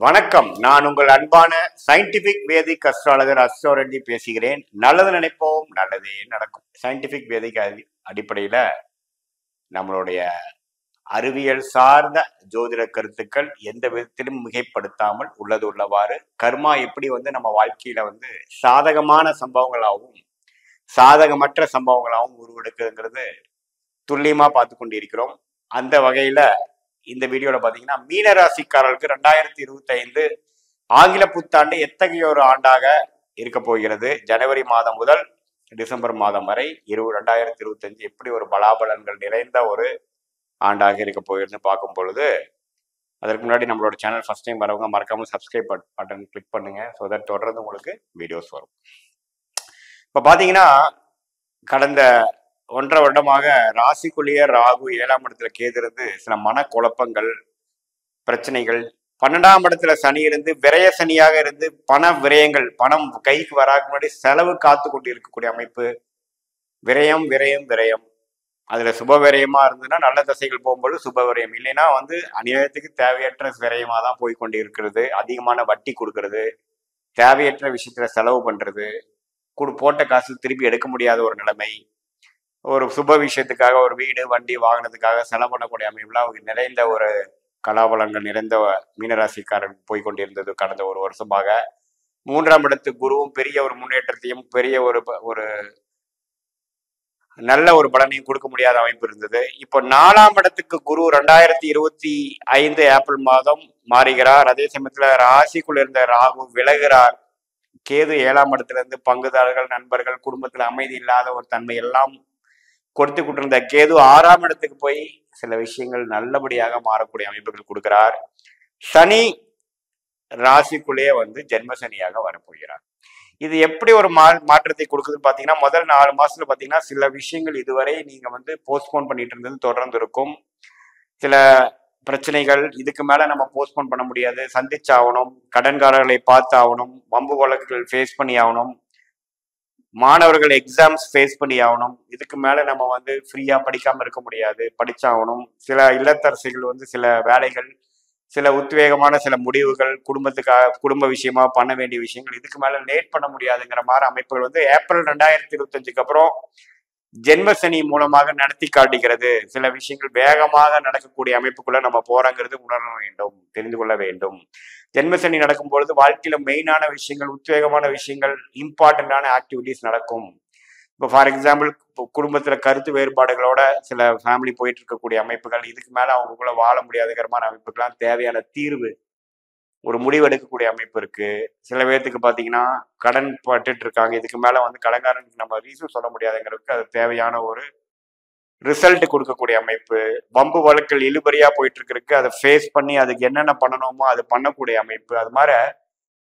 வணக்கம். நான் உங்கள் அன்பான சயின்டிபிக் வேதிக் அஸ்ட்ராலஜர் அஸ்ட்ரோரஞ்சி பேசுகிறேன். நல்லது நினைப்போம், நல்லதே நடக்கும். சயின்டிபிக் வேதிக் அடிப்படையில நம்மளுடைய அறிவியல் சார்ந்த ஜோதிட கருத்துக்கள் எந்த விதத்திலும் மிகைப்படுத்தாமல் உள்ளது உள்ளவாறு கர்மா எப்படி நம்ம வாழ்க்கையில சாதகமான சம்பவங்களாகவும் சாதகமற்ற சம்பவங்களாகவும் உருவெடுக்குதுங்கிறது துல்லியமா பார்த்து கொண்டிருக்கிறோம். அந்த வகையில இந்த வீடியோல பாத்தீங்கன்னா மீனராசிக்காரர்களுக்கு 2025 ஆங்கில புத்தாண்டு எத்தகைய ஒரு ஆண்டாக இருக்க போகிறது, ஜனவரி மாதம் முதல் டிசம்பர் மாதம் வரை 2025 எப்படி ஒரு பலாபலன்கள் நிறைந்த ஒரு ஆண்டாக இருக்க போகிறதுன்னு பார்க்கும் பொழுது, அதற்கு முன்னாடி நம்மளோட சேனல் ஃபர்ஸ்ட் டைம் வரவங்க மறக்காம சப்ஸ்கிரைப் பட்டன் கிளிக் பண்ணுங்க. ஸோ தட் தொடர்ந்து உங்களுக்கு வீடியோஸ் வரும். இப்போ பாத்தீங்கன்னா கடந்த 1.5 வருடமாக ராசிக்குள்ளேயே ராகு 7ஆம் இடத்துல கேது இருந்து சில மனக்குழப்பங்கள், பிரச்சனைகள், 12ஆம் இடத்துல சனி இருந்து விரய சனியாக இருந்து பண விரயங்கள், பணம் கைக்கு வராத முன்னாடி செலவு காத்து கொண்டு இருக்கக்கூடிய அமைப்பு. விரயம் விரயம் விரயம், அதுல சுப விரயமா இருந்ததுன்னா நல்ல தசைகள் போகும்போது சுப விரயம், இல்லைன்னா அநியாயத்துக்கு தேவையற்ற விரயமா தான் போய் கொண்டு இருக்கிறது. அதிகமான வட்டி கொடுக்கறது, தேவையற்ற விஷயத்துல செலவு பண்றது, போட்ட காசு திருப்பி எடுக்க முடியாத ஒரு நிலைமை, ஒரு சுப விஷயத்துக்காக ஒரு வீடு வண்டி வாகனத்துக்காக செலவு பண்ணக்கூடிய அமைப்புலாம் நிறைந்த ஒரு கலாபலங்கள் நிறைந்த மீனராசிக்காரன் போய்கொண்டிருந்தது கடந்த ஒரு வருஷமாக. 3ஆம் இடத்து குருவும் பெரிய ஒரு முன்னேற்றத்தையும் பெரிய ஒரு நல்ல ஒரு பலனையும் கொடுக்க முடியாத அமைப்பு இருந்தது. இப்போ 4ஆம் இடத்துக்கு குரு 2025 ஏப்ரல் மாதம் மாறுகிறார். அதே சமயத்துல ராசிக்குள்ள இருந்த ராகு விலகிறார். கேது 7ஆம் இடத்துல இருந்து பங்குதாரர்கள், நண்பர்கள், குடும்பத்துல அமைதி இல்லாத ஒரு தன்மை எல்லாம் கொடுத்து கொண்டிருந்த கேது 6ஆம் இடத்துக்கு போய் சில விஷயங்கள் நல்லபடியாக மாறக்கூடிய அமைப்புகள் கொடுக்கிறார். சனி ராசிக்குள்ளேயே ஜென்ம சனியாக வரப்போகிறார். இது எப்படி ஒரு மாற்றத்தை கொடுக்குதுன்னு பாத்தீங்கன்னா, முதல் 4 மாசத்துல பாத்தீங்கன்னா சில விஷயங்கள் இதுவரை நீங்க போஸ்ட்போன் பண்ணிட்டு இருந்தது தொடர்ந்து இருக்கும். சில பிரச்சனைகள் இதுக்கு மேல நம்ம போஸ்ட்போன் பண்ண முடியாது, சந்திச்சாகணும், கடன்காரர்களை பார்த்து ஆகணும், வம்பு வழக்குகள் ஃபேஸ் பண்ணி ஆகணும், மாணவர்கள் எக்ஸாம்ஸ் ஃபேஸ் பண்ணி ஆகணும். இதுக்கு மேல நம்ம ஃப்ரீயா படிக்காம இருக்க முடியாது, படிச்சாகணும். சில இல்லத்தரசிகள் சில வேலைகள், சில உத்வேகமான சில முடிவுகள், குடும்ப விஷயமா பண்ண வேண்டிய விஷயங்கள் இதுக்கு மேல லேட் பண்ண முடியாதுங்கிற மாதிரி அமைப்புகள் ஏப்ரல் 2025க்கு அப்புறம் ஜென்ம சனி மூலமாக நடத்தி காட்டுகிறது. சில விஷயங்கள் வேகமாக நடக்கக்கூடிய அமைப்புக்குள்ள நம்ம போறோங்கிறது உணர வேண்டும், தெரிந்து கொள்ள வேண்டும். ஜென்ம சனி நடக்கும் பொழுது வாழ்க்கையில மெயினான விஷயங்கள், உத்வேகமான விஷயங்கள், இம்பார்ட்டன்டான ஆக்டிவிட்டிஸ் நடக்கும். இப்போ ஃபார் எக்ஸாம்பிள் குடும்பத்துல கருத்து வேறுபாடுகளோட சில ஃபேமிலி போயிட்டு இருக்கக்கூடிய அமைப்புகள், இதுக்கு மேல அவங்களுக்குள்ள வாழ முடியாதுங்கிற மாதிரி அமைப்புக்கெல்லாம் தேவையான தீர்வு, ஒரு முடிவு எடுக்கக்கூடிய அமைப்பு இருக்கு. சில பேர்த்துக்கு பாத்தீங்கன்னா கடன் பட்டுட்டு இருக்காங்க, இதுக்கு மேல கடன்காரனுக்கு நம்ம ரீசன் சொல்ல முடியாதுங்கிறதுக்கு அது தேவையான ஒரு ரிசல்ட் கொடுக்கக்கூடிய அமைப்பு. வம்பு வழக்கில் இழுபறியா போயிட்டு இருக்கு, அதை ஃபேஸ் பண்ணி அதுக்கு என்னென்ன பண்ணணுமோ அது பண்ணக்கூடிய அமைப்பு. அது மாதிரி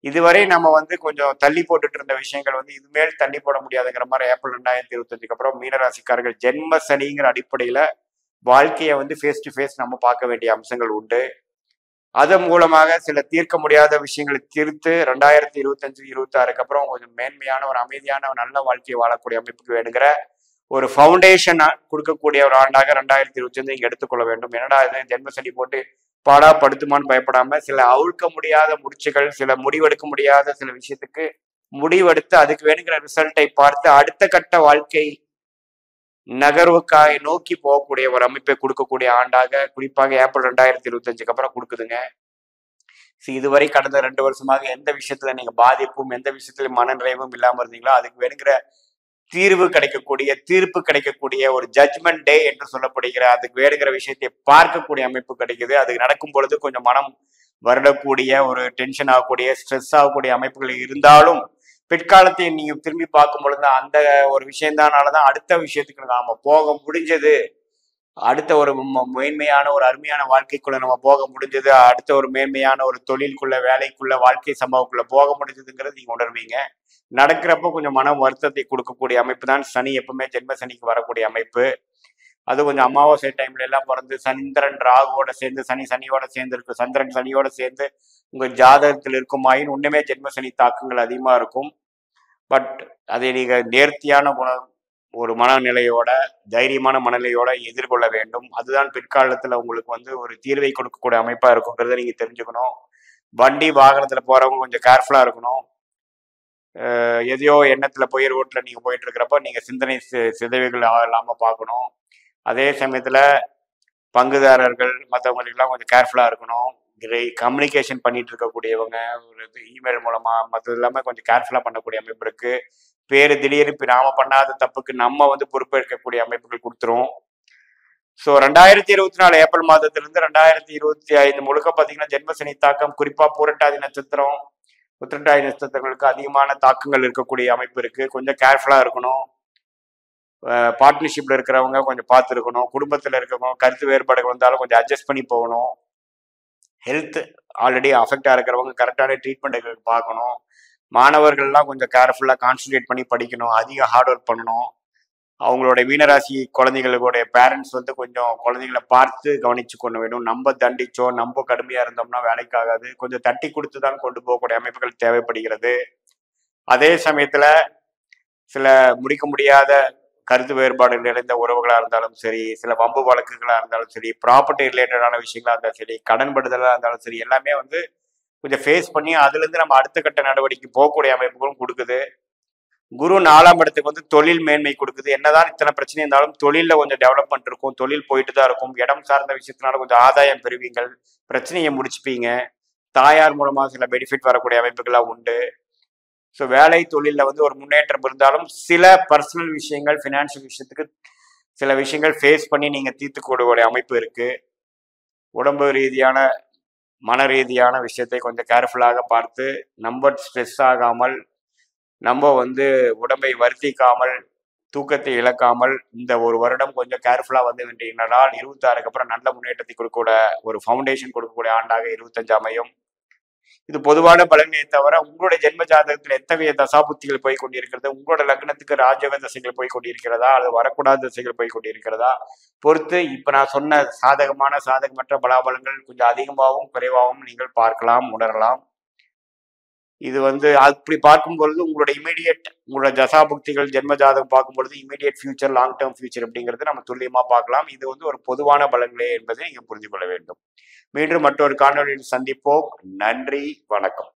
இதுவரை நம்ம கொஞ்சம் தள்ளி போட்டுட்டு இருந்த விஷயங்கள் இதுமேல் தள்ளி போட முடியாதுங்கிற மாதிரி ஏப்ரல் 2025க்கு அப்புறம் மீனராசிக்காரர்கள் ஜென்ம சனிங்கிற அடிப்படையில வாழ்க்கையை ஃபேஸ் டு ஃபேஸ் நம்ம பார்க்க வேண்டிய அம்சங்கள் உண்டு. அதன் மூலமாக சில தீர்க்க முடியாத விஷயங்களை தீர்த்து 2025-26க்கு அப்புறம் கொஞ்சம் மேன்மையான ஒரு அமைதியான ஒரு நல்ல வாழ்க்கையை வாழக்கூடிய அமைப்புக்கு வேணுங்கிற ஒரு ஃபவுண்டேஷன் கொடுக்கக்கூடிய ஒரு ஆண்டாக 2025 இங்க எடுத்துக்கொள்ள வேண்டும். என்னடா இது ஜென்ம சனி போட்டு பாடா படுத்துமான்னு பயப்படாம சில அவிழ்க்க முடியாத முடிச்சுகள், சில முடிவெடுக்க முடியாத சில விஷயத்துக்கு முடிவெடுத்து அதுக்கு வேணுங்கிற ரிசல்ட்டை பார்த்து அடுத்த கட்ட வாழ்க்கை நகர்வுக்காக நோக்கி போகக்கூடிய ஒரு அமைப்பை கொடுக்கக்கூடிய ஆண்டாக குறிப்பாக ஏப்ரல் 2025க்கு அப்புறம் கொடுக்குதுங்க. இதுவரை கடந்த 2 வருஷமாக எந்த விஷயத்துல நீங்க பாதிப்பும் எந்த விஷயத்துல மனநிறைவும் இல்லாம இருந்தீங்களோ அதுக்கு வேணுங்கிற தீர்ப்பு கிடைக்கக்கூடிய ஒரு ஜட்ஜ்மெண்ட் டே என்று சொல்லப்படுகிற அதுக்கு வேணுங்கிற விஷயத்தை பார்க்கக்கூடிய அமைப்பு கிடைக்குது. அது நடக்கும் பொழுது கொஞ்சம் மனம் வருடக்கூடிய ஒரு டென்ஷன் ஆகக்கூடிய ஸ்ட்ரெஸ் ஆகக்கூடிய அமைப்புகள் இருந்தாலும் பிற்காலத்தை நீங்க திரும்பி பார்க்கும் பொழுது அந்த ஒரு விஷயம்தானாலதான் அடுத்த விஷயத்துக்கு நாம போக முடிஞ்சது, அடுத்த ஒரு மேன்மையான ஒரு அருமையான வாழ்க்கைக்குள்ள நம்ம போக முடிஞ்சது, அடுத்த ஒரு மேன்மையான ஒரு தொழிலுக்குள்ள வேலைக்குள்ள வாழ்க்கை சம்பவக்குள்ள போக முடிஞ்சதுங்கிறது நீங்க உணர்வீங்க. நடக்கிறப்ப கொஞ்சம் மன வருத்தத்தை கொடுக்கக்கூடிய அமைப்பு தான் சனி. எப்பவுமே ஜென்ம சனிக்கு வரக்கூடிய அமைப்பு அது கொஞ்சம் அமாவாசை டைம்ல எல்லாம் பிறந்து சந்திரன் ராகுவோட சேர்ந்து சனியோட சேர்ந்து இருக்கு, சந்திரன் சனியோட சேர்ந்து உங்க ஜாதகத்தில் இருக்குமாயின் ஒண்ணுமே ஜென்ம சனி தாக்கங்கள் அதிகமா இருக்கும். பட் அதை நீங்க நேர்த்தியான ஒரு மனநிலையோட தைரியமான மனநிலையோட எதிர்கொள்ள வேண்டும். அதுதான் பிற்காலத்துல உங்களுக்கு ஒரு தீர்வை கொடுக்கக்கூடிய அமைப்பா இருக்குங்கிறத நீங்க தெரிஞ்சுக்கணும். வண்டி வாகனத்துல போறவங்க கொஞ்சம் கேர்ஃபுல்லா இருக்கணும். எதையோ எண்ணத்துல போய் ரோட்ல நீங்க போயிட்டு இருக்கிறப்ப நீங்க சிந்தனை சிதைவுகள் இல்லாம பார்க்கணும். அதே சமயத்துல பங்குதாரர்கள் மற்றவங்களுக்கெல்லாம் கொஞ்சம் கேர்ஃபுல்லா இருக்கணும். கம்யூனிகேஷன் பண்ணிட்டு இருக்கக்கூடியவங்க ஒரு இமெயில் மூலமா மற்றது எல்லாமே கொஞ்சம் கேர்ஃபுல்லா பண்ணக்கூடிய அமைப்பு இருக்கு. திடீர்னு இப்ப நாம பண்ணாத தப்புக்கு நம்ம வந்து பொறுப்பேற்கக்கூடிய அமைப்புகள் கொடுத்துரும். ஸோ 2024 ஏப்ரல் மாதத்திலிருந்து 2025 முழுக்க பார்த்தீங்கன்னா ஜென்மசனி தாக்கம் குறிப்பா பூரட்டாதி நட்சத்திரம் உத்திரட்டாதி நட்சத்திரங்களுக்கு அதிகமான தாக்கங்கள் இருக்கக்கூடிய அமைப்பு இருக்கு. கொஞ்சம் கேர்ஃபுல்லா இருக்கணும். பார்ட்னர்ஷிப்ல இருக்கிறவங்க கொஞ்சம் பார்த்து இருக்கணும். குடும்பத்தில் இருக்கிறவங்க கருத்து வேறுபாடுகள் வந்தாலும் கொஞ்சம் அட்ஜஸ்ட் பண்ணி போகணும். ஹெல்த் ஆல்ரெடி அஃபெக்டா இருக்கிறவங்க கரெக்டான ட்ரீட்மெண்ட்டுக்கு பார்க்கணும். மாணவர்கள்லாம் கொஞ்சம் கேர்ஃபுல்லாக கான்சன்ட்ரேட் பண்ணி படிக்கணும். அதிக ஹார்ட் ஒர்க் பண்ணணும். அவங்களோட மீனராசி குழந்தைகளுடைய பேரண்ட்ஸ் வந்து கொஞ்சம் குழந்தைகளை பார்த்து கவனிச்சு கொண்டு வேணும். நம்ம தண்டிச்சோம், நம்ம கடுமையா இருந்தோம்னா வேலைக்கு ஆகாது. கொஞ்சம் தட்டி கொடுத்து தான் கொண்டு போகக்கூடிய அமைப்புகள் தேவைப்படுகிறது. அதே சமயத்துல சில முடிக்க முடியாத கருத்து வேறுபாடு நிறைந்த உறவுகளா இருந்தாலும் சரி, சில வம்பு வழக்குகளா இருந்தாலும் சரி, ப்ராப்பர்ட்டி ரிலேட்டடான விஷயங்களா இருந்தாலும் சரி, கடன்படுதலா இருந்தாலும் சரி, எல்லாமே வந்து கொஞ்சம் ஃபேஸ் பண்ணி அதுல இருந்து நம்ம அடுத்த கட்ட நடவடிக்கை போகக்கூடிய அமைப்புகளும் கொடுக்குது. குரு 4ஆம் இடத்துக்கு வந்து தொழில் மேன்மை கொடுக்குது. என்னதான் இத்தனை பிரச்சனை இருந்தாலும் தொழில கொஞ்சம் டெவலப்மெண்ட் இருக்கும். தொழில் போயிட்டு தான் இருக்கும். இடம் சார்ந்த விஷயத்தினால கொஞ்சம் ஆதாயம் பெறுவீங்கள். பிரச்சனையை முடிச்சுப்பீங்க. தாயார் மூலமா சில பெனிஃபிட் வரக்கூடிய அமைப்புகள்லாம் உண்டு. ஸோ வேலை தொழிலில் வந்து ஒரு முன்னேற்றம் இருந்தாலும் சில பர்சனல் விஷயங்கள் ஃபினான்ஷியல் விஷயத்துக்கு சில விஷயங்கள் ஃபேஸ் பண்ணி நீங்கள் தீர்த்துக்கூடிய அமைப்பு இருக்கு. உடம்பு ரீதியான மன ரீதியான விஷயத்தை கொஞ்சம் கேர்ஃபுல்லாக பார்த்து நம்ம ஸ்ட்ரெஸ் ஆகாமல் நம்ம வந்து உடம்பை வருத்திக்காமல் தூக்கத்தை இழக்காமல் இந்த ஒரு வருடம் கொஞ்சம் கேர்ஃபுல்லா வந்து வேண்டியனால் 26க்கு அப்புறம் நல்ல முன்னேற்றத்தை கொடுக்கூட ஒரு ஃபவுண்டேஷன் கொடுக்கக்கூடிய ஆண்டாக 25 அமையும். இது பொதுவான பலனை தவிர உங்களுடைய ஜென்ம ஜாதகத்தில் எத்தகைய தசாபுத்திகள் போய் கொண்டிருக்கிறது, உங்களோட லக்னத்துக்கு ராஜயோக தசைகள் போய் கொண்டிருக்கிறதா அல்லது வரக்கூடாத தசைகள் போய் கொண்டிருக்கிறதா பொறுத்து இப்ப நான் சொன்ன சாதகமான சாதகமற்ற பலாபலங்கள் கொஞ்சம் அதிகமாகவும் குறைவாகவும் நீங்கள் பார்க்கலாம், உணரலாம். இது வந்து அப்படி பார்க்கும் பொழுது உங்களோட உங்களோட தசாபுக்திகள் ஜென்ம ஜாதகம் பார்க்கும் பொழுது immediate future long term future அப்படிங்கிறது நம்ம துல்லியமா பார்க்கலாம். இது வந்து ஒரு பொதுவான பலன்களே என்பதை நீங்க புரிந்து கொள்ள வேண்டும். மீண்டும் மற்றொரு காணொலியில் சந்திப்போம். நன்றி, வணக்கம்.